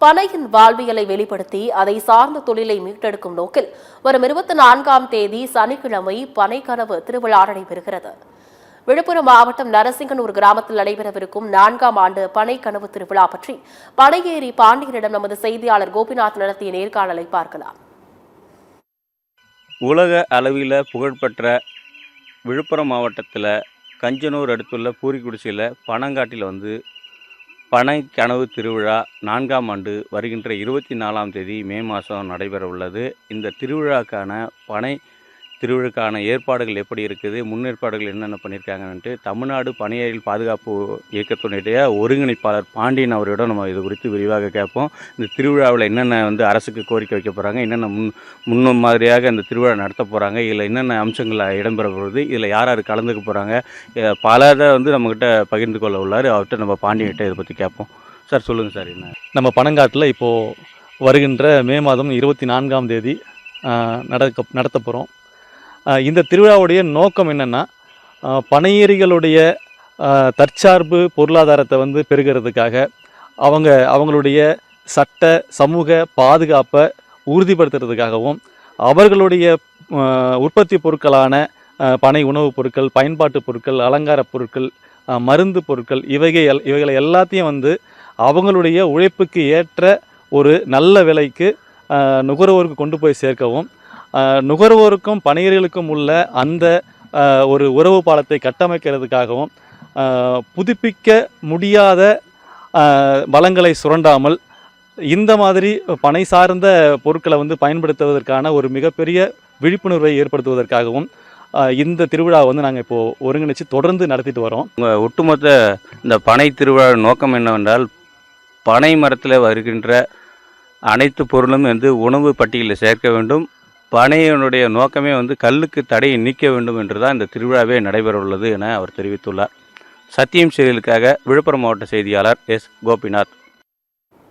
பனையின் வாழ்வியலை வெளிப்படுத்தி அதை சார்ந்த தொழிலை மீட்டெடுக்கும் நோக்கில் வரும் 24ஆம் தேதி சனிக்கிழமை பனைக்கனவு திருவிழா நடைபெறுகிறது. விழுப்புரம் மாவட்டம் நரசிங்கனூர் கிராமத்தில் நடைபெறவிருக்கும் 4ஆம் ஆண்டு பனைக்கனவு திருவிழா பற்றி பனையேரி பாண்டியனிடம் நமது செய்தியாளர் கோபிநாத் நடத்திய நேர்காணலை பார்க்கலாம். உலக அளவில் புகழ்பெற்ற விழுப்புரம் மாவட்டத்தில் கஞ்சனூர் அடுத்துள்ள பூரிக்குடிசையில் பனங்காட்டில் பனை கனவு திருவிழா 4ஆம் ஆண்டு வருகின்ற 24ஆம் தேதி மே மாதம் நடைபெற உள்ளது. இந்த திருவிழாக்கான பனை திருவிழாக்கான ஏற்பாடுகள் எப்படி இருக்குது, முன்னேற்பாடுகள் என்னென்ன பண்ணியிருக்காங்கன்ட்டு தமிழ்நாடு பனையேரியில் பாதுகாப்பு இயக்கத்தினுடைய ஒருங்கிணைப்பாளர் பாண்டியன் அவரிடம் நம்ம இது குறித்து விரிவாக கேட்போம். இந்த திருவிழாவில் என்னென்ன அரசுக்கு கோரிக்கை வைக்க போகிறாங்க, என்னென்ன முன்னும் மாதிரியாக இந்த திருவிழா நடத்த போகிறாங்க, இதில் என்னென்ன அம்சங்கள் இடம்பெற போகிறது, இதில் யார் யார் கலந்துக்க போகிறாங்க, பலதை நம்மக்கிட்ட பகிர்ந்து கொள்ள உள்ளார். அவர்கிட்ட நம்ம பாண்டியன்கிட்ட இதை பற்றி கேட்போம். சார் சொல்லுங்கள் சார். என்ன நம்ம பனங்காட்டில் இப்போது வருகின்ற மே மாதம் 24ஆம் தேதி நடத்த போகிறோம். இந்த திருவிழாவுடைய நோக்கம் என்னென்னா, பனையேரிகளுடைய தற்சார்பு பொருளாதாரத்தை பெருகிறதுக்காக அவங்களுடைய சட்ட சமூக பாதுகாப்பை உறுதிப்படுத்துறதுக்காகவும் அவர்களுடைய உற்பத்தி பொருட்களான பனை உணவுப் பொருட்கள், பயன்பாட்டு பொருட்கள், அலங்கார பொருட்கள், மருந்து பொருட்கள் இவைகளை எல்லாத்தையும் அவங்களுடைய உழைப்புக்கு ஏற்ற ஒரு நல்ல விலைக்கு நுகர்வோருக்கு கொண்டு போய் சேர்க்கவும், நுகர்வோருக்கும் பனையேரிகளுக்கும் உள்ள அந்த ஒரு உறவு பாலத்தை கட்டமைக்கிறதுக்காகவும், புதுப்பிக்க முடியாத வளங்களை சுரண்டாமல் இந்த மாதிரி பனை சார்ந்த பொருட்களை பயன்படுத்துவதற்கான ஒரு மிகப்பெரிய விழிப்புணர்வை ஏற்படுத்துவதற்காகவும் இந்த திருவிழா நாங்கள் இப்போது ஒருங்கிணைச்சு தொடர்ந்து நடத்திட்டு வரோம். ஒட்டுமொத்த இந்த பனை திருவிழா நோக்கம் என்னவென்றால், பனை மரத்தில் வருகின்ற அனைத்து பொருளும் உணவு பட்டியலில் சேர்க்க வேண்டும். பனையினுடைய நோக்கமே கல்லுக்கு தடையை நீக்க வேண்டும் என்று தான் இந்த திருவிழாவே நடைபெற உள்ளது என அவர் தெரிவித்துள்ளார். சத்தியம் செய்திகளுக்காக விழுப்புரம் மாவட்ட செய்தியாளர் எஸ். கோபிநாத்.